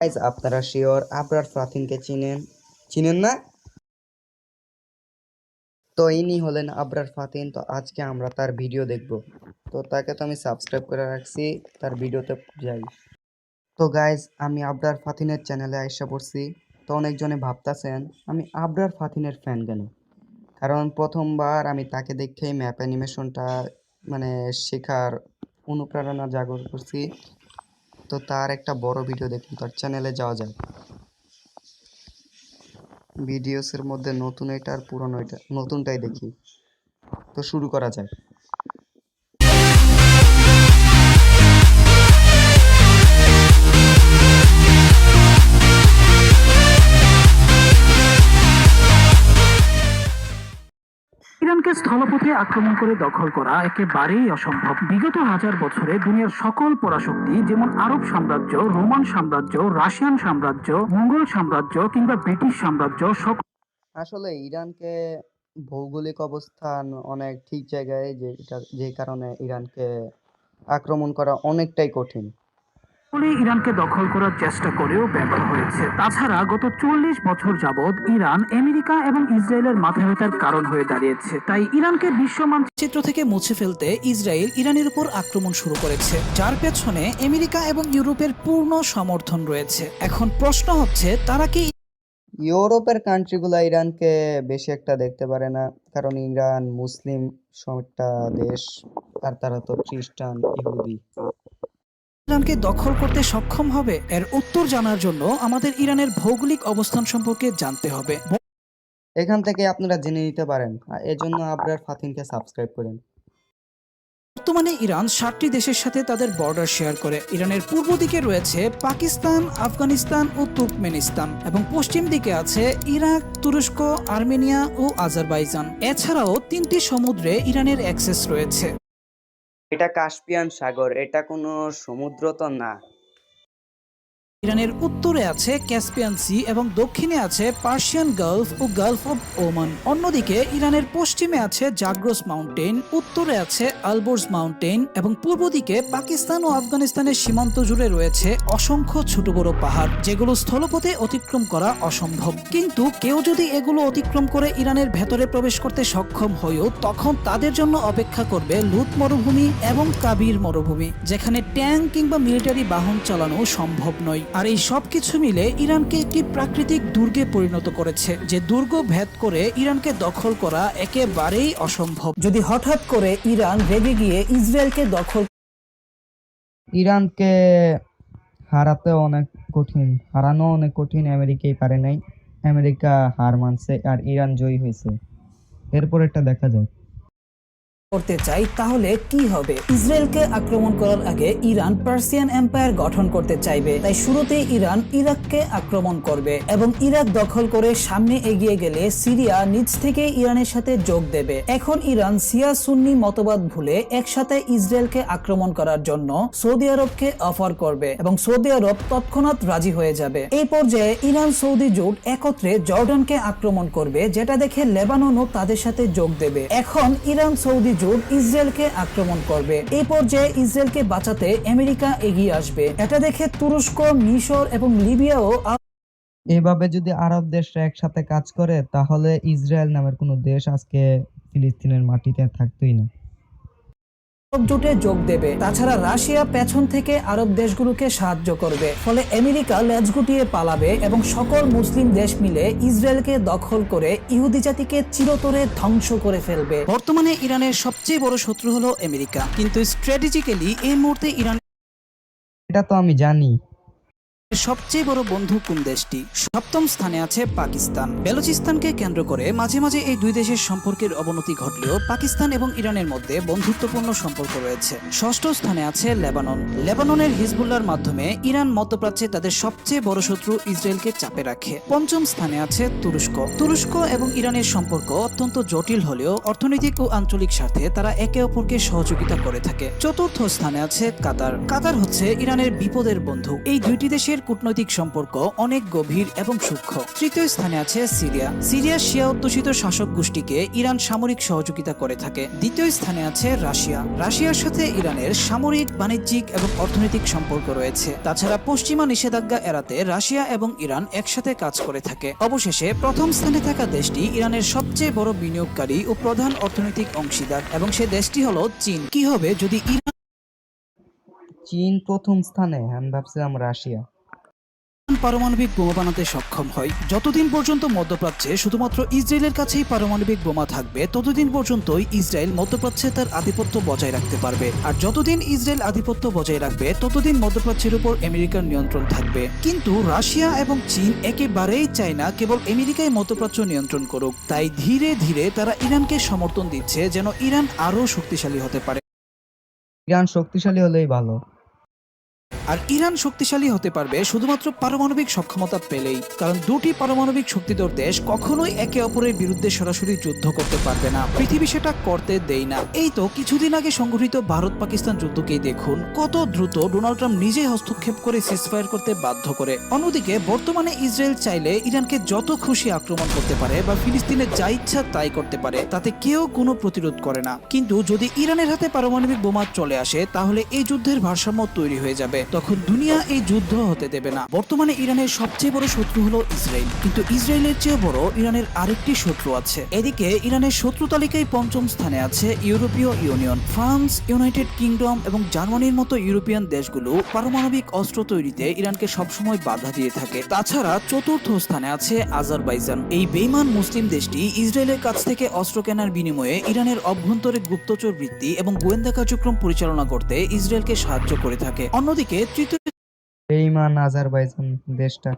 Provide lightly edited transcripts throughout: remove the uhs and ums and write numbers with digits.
Guys আপনারা sure Abrar ফাতিনকে চিনেন না? তো ইনি হলেন আবরার ফাতিন। তো আজকে আমরা তার ভিডিও দেখব। তো তাকে তো আমি সাবস্ক্রাইব করে রাখছি, তার ভিডিওতে যাই। তো গাইজ আমি আবরার ফাতিনের চ্যানেলে আইসা পড়ছি। তো অনেকজনে ভাবতাছেন আমি আবরার ফাতিনের ফ্যান কেন, কারণ প্রথমবার আমি তাকে দেখেই ম্যাপ অ্যানিমেশনটা মানে শেখার অনুপ্রেরণা জাগর করছি। তো তার একটা বড় ভিডিও দেখুন, তার চ্যানেলে যাওয়া যায়। ভিডিওসের মধ্যে নতুন এটা আর পুরনো এটা, নতুনটাই দেখি। তো শুরু করা যায়। ইরানকে স্থলপথে আক্রমণ করে দখল করা একেবারেই অসম্ভব। বিগত হাজার বছরে দুনিয়ার সকল পরাশক্তি, যেমন আরব সাম্রাজ্য, রোমান সাম্রাজ্য, রাশিয়ান সাম্রাজ্য, মঙ্গল সাম্রাজ্য কিংবা ব্রিটিশ সাম্রাজ্য, আসলে ইরানকে ভৌগোলিক অবস্থান অনেক ঠিক জায়গায়, যে কারণে ইরানকে আক্রমণ করা অনেকটাই কঠিন। সকলেই ইরানকে দখল করার চেষ্টা করেও ব্যর্থ হয়েছে। তাছাড়া গত 40 বছর যাবৎ ইরান আমেরিকা এবং ইসরায়েলের মাথা ব্যথার কারণ হয়ে দাঁড়িয়েছে। তাই ইরানকে বিশ্ব মানচিত্র থেকে মুছে ফেলতে ইসরায়েল ইরানের উপর আক্রমণ শুরু করেছে, যার পেছনে আমেরিকা এবং ইউরোপের পূর্ণ সমর্থন রয়েছে। এখন প্রশ্ন হচ্ছে, তারা কি ইউরোপের কান্ট্রিগুলো ইরানকে বেশি একটা দেখতে পারে না, কারণ ইরান মুসলিম একটা দেশ, আর তারা তো খ্রিস্টান ইহুদি। ইরানকে দখল করতে সক্ষম হবে? এর উত্তর জানার জন্য আমাদের ইরানের ভৌগোলিক অবস্থান সম্পর্কে জানতে হবে। এখান থেকে আপনারা জেনে নিতে পারেন, আর এজন্য আবরার ফাতিনকে সাবস্ক্রাইব করেন। বর্তমানে ইরান 7টি দেশের সাথে তাদের বর্ডার শেয়ার করে। ইরানের পূর্ব দিকে রয়েছে পাকিস্তান, আফগানিস্তান ও তুর্কমেনিস্তান, এবং পশ্চিম দিকে আছে ইরাক, তুরস্ক, আর্মেনিয়া ও আজারবাইজান। এছাড়াও 3টি সমুদ্রে ইরানের অ্যাক্সেস রয়েছে। এটা কাস্পিয়ান সাগর, এটা কোনো সমুদ্র তো না। ইরানের উত্তরে আছে ক্যাসপিয়ান সি এবং দক্ষিণে আছে পার্সিয়ান গালফ ও গালফ অব ওমান। অন্যদিকে ইরানের পশ্চিমে আছে জাগ্রস মাউন্টেন, উত্তরে আছে আলবোর্জ মাউন্টেন, এবং পূর্ব দিকে পাকিস্তান ও আফগানিস্তানের সীমান্ত জুড়ে রয়েছে অসংখ্য ছোট বড় পাহাড়, যেগুলো স্থলপথে অতিক্রম করা অসম্ভব। কিন্তু কেউ যদি এগুলো অতিক্রম করে ইরানের ভেতরে প্রবেশ করতে সক্ষম হয়ও, তখন তাদের জন্য অপেক্ষা করবে লুত মরুভূমি এবং কাবির মরুভূমি, যেখানে ট্যাঙ্ক কিংবা মিলিটারি বাহন চালানো সম্ভব নয়। আর এই সবকিছু মিলে ইরানকে একটি প্রাকৃতিক দুর্গে পরিণত করেছে, যে দুর্গ ভেদ করে ইরানকে দখল করা একেবারেই অসম্ভব। যদি হঠাৎ করে ইরান রেগে গিয়ে ইসরায়েলকে দখল, ইরানকে হারাতে অনেক কঠিন, হারানো অনেক কঠিন। আমেরিকাই পারে নাই, আমেরিকা হার মানছে আর ইরান জয়ী হয়েছে। এরপর একটা দেখা যায়। করতে চাই, তাহলে কি হবে? ইসরায়েলকে আক্রমণ করার আগে ইরান পার্সিয়ান এম্পায়ার গঠন করতে চাইবে। তাই শুরুতেই ইরান ইরাককে আক্রমণ করবে, এবং ইরাক দখল করে সামনে এগিয়ে গেলে সিরিয়া নিজ থেকে ইরানের সাথে যোগ দেবে। এখন ইরান শিয়া সুন্নি মতবাদ ভুলে একসাথে ইসরায়েলকে আক্রমণ করার জন্য সৌদি আরবকে অফার করবে, এবং সৌদি আরব তৎক্ষণাৎ রাজি হয়ে যাবে। এই পর্যায়ে ইরান সৌদি জোট একত্রে জর্ডানকে আক্রমণ করবে, যেটা দেখে লেবাননও তাদের সাথে যোগ দেবে। এখন ইরান সৌদি জোট ইসরায়েলকে আক্রমণ করবে। এই পর্যায়ে ইসরায়েলকে বাঁচাতে আমেরিকা এগিয়ে আসবে। এটা দেখে তুরস্ক, মিশর এবং লিবিয়াও এভাবে যদি আরব দেশরা একসাথে কাজ করে, তাহলে ইসরায়েল নামের কোনো দেশ আজকে ফিলিস্তিনের মাটিতে থাকতোই না। আরব জোটে যোগ দেবে। তাছাড়া রাশিয়া পেছন থেকে আরব দেশগুলোকে সাহায্য করবে। ফলে আমেরিকা লেজ গুটিয়ে পালাবে, এবং সকল মুসলিম দেশ মিলে ইসরায়েলকে দখল করে ইহুদি জাতিকে চিরতরে ধ্বংস করে ফেলবে। বর্তমানে ইরানের সবচেয়ে বড় শত্রু হলো আমেরিকা, কিন্তু স্ট্র্যাটেজিক্যালি এই মুহূর্তে ইরান এটা তো আমি জানি। সবচেয়ে বড় বন্ধু কোন দেশটি? 7ম স্থানে আছে পাকিস্তান। বেলুচিস্তানকে কেন্দ্র করে মাঝে মাঝে এই দুই দেশের সম্পর্কের অবনতি ঘটলেও পাকিস্তান এবং ইরানের মধ্যে বন্ধুত্বপূর্ণ সম্পর্ক রয়েছে। 6ষ্ঠ স্থানে আছে লেবানন। লেবাননের হিজবুল্লাহর মাধ্যমে ইরান মধ্যপ্রাচ্যে তাদের সবচেয়ে বড় শত্রু ইসরায়েলকে চাপে রাখে। 5ম স্থানে আছে তুরস্ক। তুরস্ক এবং ইরানের সম্পর্ক অত্যন্ত জটিল হলেও অর্থনৈতিক ও আঞ্চলিক স্বার্থে তারা একে অপরকে সহযোগিতা করে থাকে। 4র্থ স্থানে আছে কাতার। কাতার হচ্ছে ইরানের বিপদের বন্ধু। এই দুইটি দেশের কূটনৈতিক সম্পর্ক অনেক গভীর এবং সূক্ষ্ম। তৃতীয় স্থানে আছে সিরিয়া। সিরিয়া শিয়া অধ্যুষিত শাসক গোষ্ঠীকে ইরান সামরিক সহযোগিতা করে থাকে। দ্বিতীয় স্থানে আছে রাশিয়া। রাশিয়ার সাথে ইরানের সামরিক, বাণিজ্যিক এবং অর্থনৈতিক সম্পর্ক রয়েছে। তাছাড়া পশ্চিমা নিষেধাজ্ঞা এড়াতে রাশিয়া এবং ইরান একসাথে কাজ করে থাকে। অবশেষে প্রথম স্থানে থাকা দেশটি ইরানের সবচেয়ে বড় বিনিয়োগকারী ও প্রধান অর্থনৈতিক অংশীদার, এবং সে দেশটি হলো চীন। কি হবে যদি ইরান চীন প্রথম স্থানে? আমি ভাবছিলাম রাশিয়া। পারমাণবিক বোমা বানাতে সক্ষম হয়? যতদিন পর্যন্ত মধ্যপ্রাচ্যে শুধুমাত্র ইসরায়েলের কাছেই পারমাণবিক বোমা থাকবে, ততদিন পর্যন্তই ইসরায়েল মধ্যপ্রাচ্যে তার আধিপত্য বজায় রাখতে পারবে। আর যতদিন ইসরায়েল আধিপত্য বজায় রাখবে, ততদিন মধ্যপ্রাচ্যের উপর আমেরিকার নিয়ন্ত্রণ থাকবে। কিন্তু রাশিয়া এবং চীন একেবারেই চায় না কেবল আমেরিকাই মধ্যপ্রাচ্য নিয়ন্ত্রণ করুক। তাই ধীরে ধীরে তারা ইরানকে সমর্থন দিচ্ছে যেন ইরান আরও শক্তিশালী হতে পারে। ইরান শক্তিশালী হলেই ভালো। আর ইরান শক্তিশালী হতে পারবে শুধুমাত্র পারমাণবিক সক্ষমতা পেলেই। কারণ দুটি পারমাণবিক শক্তিধর দেশ কখনোই একে অপরের বিরুদ্ধে সরাসরি যুদ্ধ করতে পারবে না। পৃথিবী সেটা করতে দেয় না। এই তো কিছুদিন আগে সংঘটিত ভারত পাকিস্তান যুদ্ধকেই দেখুন, কত দ্রুত ডোনাল্ড ট্রাম্প নিজেই হস্তক্ষেপ করে সিজফায়ার করতে বাধ্য করে। অন্যদিকে বর্তমানে ইসরায়েল চাইলে ইরানকে যত খুশি আক্রমণ করতে পারে বা ফিলিস্তিনে যা ইচ্ছা তাই করতে পারে, তাতে কেউ কোনো প্রতিরোধ করে না। কিন্তু যদি ইরানের হাতে পারমাণবিক বোমা চলে আসে, তাহলে এই যুদ্ধের ভারসাম্য তৈরি হয়ে যাবে। তখন দুনিয়া এই যুদ্ধ হতে দেবে না। বর্তমানে ইরানের সবচেয়ে বড় শত্রু হলো ইসরায়েল, কিন্তু ইসরায়েলের চেয়ে বড় ইরানের আরেকটি শত্রু আছে। এদিকে ইরানের শত্রু তালিকায় পঞ্চম স্থানে আছে ইউরোপীয় ইউনিয়ন। ফ্রান্স, ইউনাইটেড কিংডম এবং জার্মানির মতো ইউরোপিয়ান দেশগুলো পারমাণবিক অস্ত্র তৈরিতে ইরানকে সবসময় বাধা দিয়ে থাকে। তাছাড়া চতুর্থ স্থানে আছে আজারবাইজান। এই বেইমান মুসলিম দেশটি ইসরায়েলের কাছ থেকে অস্ত্র কেনার বিনিময়ে ইরানের অভ্যন্তরে গুপ্তচর বৃত্তি এবং গোয়েন্দা কার্যক্রম পরিচালনা করতে ইসরায়েলকে সাহায্য করে থাকে। অন্যদিকে তৃতীয় বেঈমান আজারবাইজান দেশটা।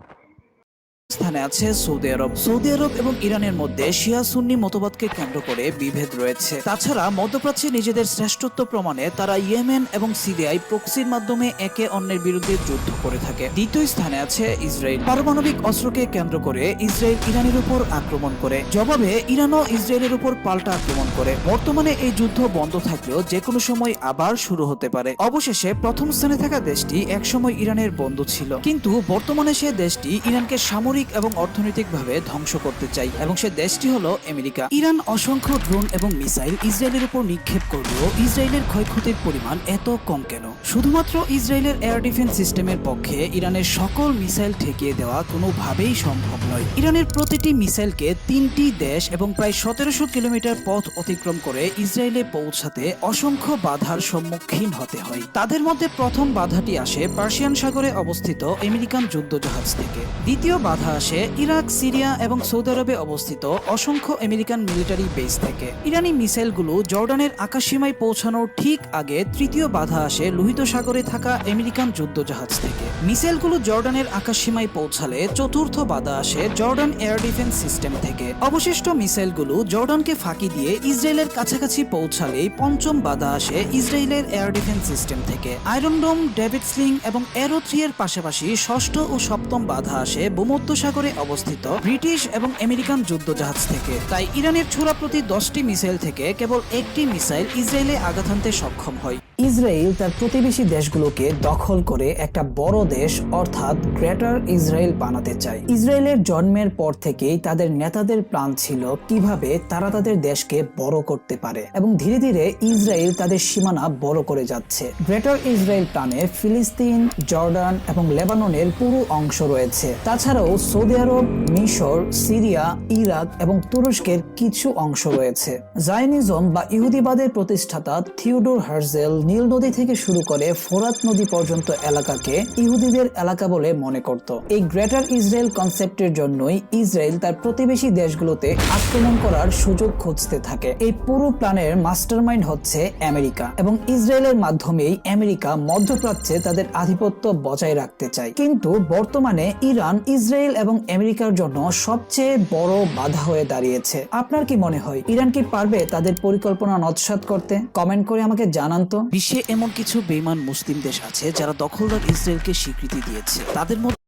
স্থানে আছে সৌদি আরব। সৌদি আরব এবং ইরানের মধ্যে শিয়া সুন্নি মতবাদকে কেন্দ্র করে বিভেদ রয়েছে। তাছাড়া মধ্যপ্রাচ্যে নিজেদের শ্রেষ্ঠত্ব প্রমাণে তারা ইয়েমেন এবং সিরিয়ায় প্রক্সির মাধ্যমে একে অন্যের বিরুদ্ধে যুদ্ধ করে থাকে। দ্বিতীয় স্থানে আছে ইসরায়েল। পারমাণবিক অস্ত্রকে কেন্দ্র করে ইসরায়েল ইরানের উপর আক্রমণ করে। জবাবে ইরানও ইসরায়েলের উপর পাল্টা আক্রমণ করে। বর্তমানে এই যুদ্ধ বন্ধ থাকলেও যে কোনো সময় আবার শুরু হতে পারে। অবশেষে প্রথম স্থানে থাকা দেশটি একসময় ইরানের বন্ধু ছিল, কিন্তু বর্তমানে সে দেশটি ইরানকে সামরিক এবং অর্থনৈতিকভাবে ধ্বংস করতে চাই, এবং সে দেশটি হলো আমেরিকা। ইরান অসংখ্য ড্রোন এবং মিসাইল ইসরায়েলের উপর নিক্ষেপ করলেও ইসরায়েলের ক্ষয়ক্ষতির পরিমাণ এত কম কেন? শুধুমাত্র ইসরায়েলের এয়ার ডিফেন্স সিস্টেমের পক্ষে ইরানের সকল মিসাইল ঠেকিয়ে দেওয়া কোনোভাবেই সম্ভব নয়। ইরানের প্রতিটি মিসাইলকে 3টি দেশ এবং প্রায় 1700 কিলোমিটার পথ অতিক্রম করে ইসরায়েলে পৌঁছাতে অসংখ্য বাধার সম্মুখীন হতে হয়। তাদের মধ্যে প্রথম বাধাটি আসে পার্সিয়ান সাগরে অবস্থিত আমেরিকান যুদ্ধজাহাজ থেকে। দ্বিতীয় বাধা আসে ইরাক, সিরিয়া এবং সৌদি আরবে অবস্থিত অসংখ্য আমেরিকান মিলিটারি বেস থেকে। ইরানি মিসাইলগুলো জর্ডানের আকাশসীমায় পৌঁছানোর ঠিক আগে তৃতীয় বাধা আসে লোহিত সাগরে থাকা আমেরিকান যুদ্ধজাহাজ থেকে। মিসাইলগুলো জর্ডানের আকাশসীমায় পৌঁছালে চতুর্থ বাধা আসে জর্ডান এয়ার ডিফেন্স সিস্টেম থেকে। অবশিষ্ট মিসাইলগুলো জর্ডানকে ফাঁকি দিয়ে ইসরায়েলের কাছাকাছি পৌঁছালেই পঞ্চম বাধা আসে ইসরায়েলের এয়ার ডিফেন্স সিস্টেম থেকে। আয়রন ডোম, ডেভিড স্লিং এবং অ্যারো 3 এর পাশাপাশি ষষ্ঠ ও সপ্তম বাধা আসে ভূমধ্যসাগরে অবস্থিত ব্রিটিশ এবং আমেরিকান যুদ্ধজাহাজ থেকে। তাই ইরানের ছোড়া প্রতি 10টি মিসাইল থেকে কেবল একটি মিসাইল ইসরায়েলে আঘাত হানতে সক্ষম হয়। ইসরায়েল তার প্রতিবেশী দেশগুলোকে দখল করে একটা বড় দেশ অর্থাৎ গ্রেটার ইসরায়েল বানাতে চায়। ইসরায়েলের জন্মের পর থেকেই তাদের নেতাদের প্ল্যান ছিল কিভাবে তারা তাদের দেশকে বড় করতে পারে, এবং ধীরে ধীরে ইসরায়েল তাদের সীমানা বড় করে যাচ্ছে। গ্রেটার ইসরায়েল প্ল্যানে ফিলিস্তিন, জর্ডান এবং লেবাননের পুরো অংশ রয়েছে। তাছাড়াও সৌদি আরব, মিশর, সিরিয়া, ইরাক এবং তুরস্কের কিছু অংশ রয়েছে। জায়নিজম বা ইহুদিবাদের প্রতিষ্ঠাতা থিওডোর হার্জেল নীল নদী থেকে শুরু করে ফোরাত নদী পর্যন্ত এলাকাকে ইহুদিদের এলাকা বলে মনে করত। এই গ্রেটার ইসরায়েল কনসেপ্টের জন্যই ইসরায়েল তার প্রতিবেশী দেশগুলোতে আক্রমণ করার সুযোগ খুঁজতে থাকে। এই পুরো প্ল্যানের মাস্টারমাইন্ড হচ্ছে আমেরিকা, এবং ইসরায়েলের মাধ্যমেই আমেরিকা মধ্যপ্রাচ্যে তাদের আধিপত্য বজায় রাখতে চায়। কিন্তু বর্তমানে ইরান ইসরায়েল এবং আমেরিকার জন্য সবচেয়ে বড় বাধা হয়ে দাঁড়িয়েছে। আপনার কি মনে হয় ইরান কি পারবে তাদের পরিকল্পনা নস্যাৎ করতে? কমেন্ট করে আমাকে জানান তো। বিশ্বে এমন কিছু বেঈমান মুসলিম দেশ আছে যারা দখলদার ইসরায়েলকে স্বীকৃতি দিয়েছে। তাদের মধ্যে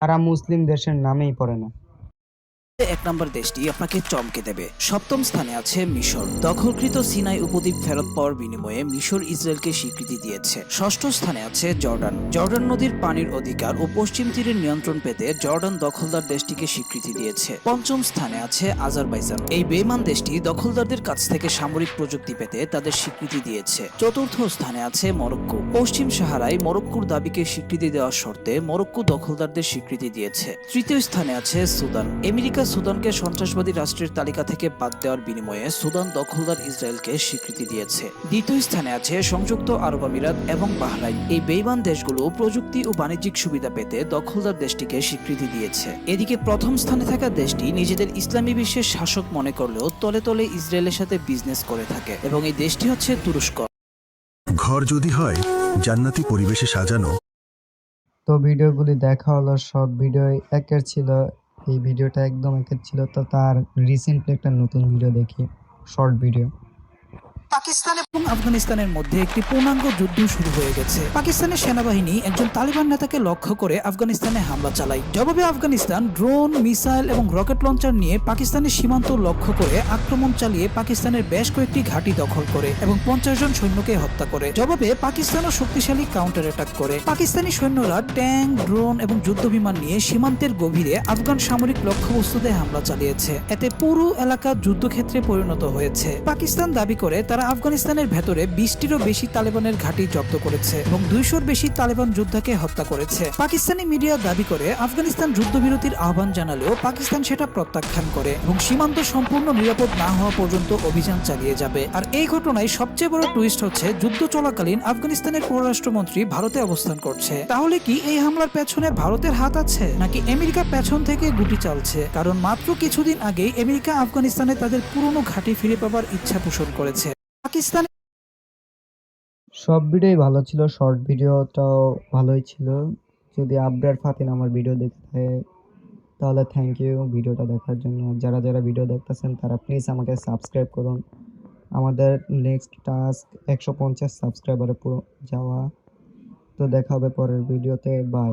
তারা মুসলিম দেশের নামেই পড়ে না। এক নম্বর দেশটি আপনাকে চমকে দেবে। সপ্তম স্থানে আছে মিশর। দখলকৃত সিনাই উপদ্বীপ ফেরত পাওয়ার বিনিময়ে মিশর ইসরায়েলকে স্বীকৃতি দিয়েছে। ষষ্ঠ স্থানে আছে জর্ডান। জর্ডান নদীর পানির অধিকার ও পশ্চিম তীরের নিয়ন্ত্রণ পেতে জর্ডান দখলদার দেশটিকে স্বীকৃতি দিয়েছে। পঞ্চম স্থানে আছে আজারবাইজান। এই বেইমান দেশটি দখলদারদের কাছ থেকে সামরিক প্রযুক্তি পেতে তাদের স্বীকৃতি দিয়েছে। চতুর্থ স্থানে আছে মরক্কো। পশ্চিম সাহারায় মরক্কোর দাবিকে স্বীকৃতি দেওয়ার শর্তে মরক্কো দখলদারদের স্বীকৃতি দিয়েছে। তৃতীয় স্থানে আছে সুদান। আমেরিকা সুদানকে সন্ত্রাসবাদী রাষ্ট্রের তালিকা থেকে বাদ দেওয়ার বিনিময়ে সুদান দখলদার ইসরায়েলকে স্বীকৃতি দিয়েছে। দ্বিতীয় স্থানে আছে সংযুক্ত আরব আমিরাত এবং বাহরাইন। এই বেইমান দেশগুলো প্রযুক্তি ও বাণিজ্যিক সুবিধা পেতে দখলদার দেশটিকে স্বীকৃতি দিয়েছে। এদিকে প্রথম স্থানে থাকা দেশটি নিজেদের ইসলামী বিশ্বের শাসক মনে করলেও তলে তলে ইসরায়েলের সাথে বিজনেস করে থাকে এবং এই দেশটি হচ্ছে তুরস্ক। ঘর যদি হয় জান্নাতি পরিবেশে সাজানো। তো ভিডিওগুলি দেখা হলো, সব ভিডিও একের ছিল, এই ভিডিওটা একদম একের ছিল। তো তার রিসেন্টলি একটা নতুন ভিডিও দেখি, শর্ট ভিডিও। পাকিস্তান এবং আফগানিস্তানের মধ্যে একটি পূর্ণাঙ্গ যুদ্ধ শুরু হয়ে গেছে। পাকিস্তানের সেনাবাহিনী একজন তালিবান নেতাকে লক্ষ্য করে আফগানিস্তানে হামলা চালায়। জবাবে আফগানিস্তান ড্রোন, মিসাইল এবং রকেট লঞ্চার নিয়ে পাকিস্তানের সীমান্ত লক্ষ্য করে আক্রমণ চালিয়ে পাকিস্তানের বেশ কয়েকটি ঘাঁটি দখল করে এবং 50 জন সৈন্যকে হত্যা করে। জবাবে পাকিস্তানও শক্তিশালী কাউন্টার অ্যাটাক করে। পাকিস্তানি সৈন্যরা ট্যাঙ্ক, ড্রোন এবং যুদ্ধবিমান নিয়ে সীমান্তের গভীরে আফগান সামরিক লক্ষ্যবস্তুতে হামলা চালিয়েছে। এতে পুরো এলাকা যুদ্ধক্ষেত্রে পরিণত হয়েছে। পাকিস্তান দাবি করে তারা আফগানিস্তানের ভেতরে 20টিরও বেশি তালেবানের ঘাঁটি জব্দ করেছে এবং 200-র বেশি তালেবান যোদ্ধাকে হত্যা করেছে। পাকিস্তানি মিডিয়া দাবি করে আফগানিস্তান যুদ্ধবিরতির আহ্বান জানালেও পাকিস্তান সেটা প্রত্যাখ্যান করে এবং সীমান্ত সম্পূর্ণ নিরাপদ না হওয়া পর্যন্ত অভিযান চালিয়ে যাবে। আর এই ঘটনায় সবচেয়ে বড় টুইস্ট হচ্ছে যুদ্ধ চলাকালীন আফগানিস্তানের পররাষ্ট্রমন্ত্রী ভারতে অবস্থান করছে। তাহলে কি এই হামলার পেছনে ভারতের হাত আছে নাকি আমেরিকা পেছন থেকে গুটি চালছে? কারণ মাত্র কিছুদিন আগেই আমেরিকা আফগানিস্তানে তাদের পুরনো ঘাঁটি ফিরে পাবার ইচ্ছা পোষণ করেছে। পাকিস্তান সব ভিডিওই ভালো ছিল, শর্ট ভিডিওটাও ভালোই ছিল। যদি আবরার ফাতিন আমার ভিডিও দেখে থাকে তাহলে থ্যাংক ইউ ভিডিওটা দেখার জন্য। যারা যারা ভিডিও দেখতেছেন তারা প্লিজ আমাকে সাবস্ক্রাইব করুন। আমাদের নেক্সট টাস্ক 150 সাবস্ক্রাইবারে যাওয়া। তো দেখা হবে পরের ভিডিওতে, বাই।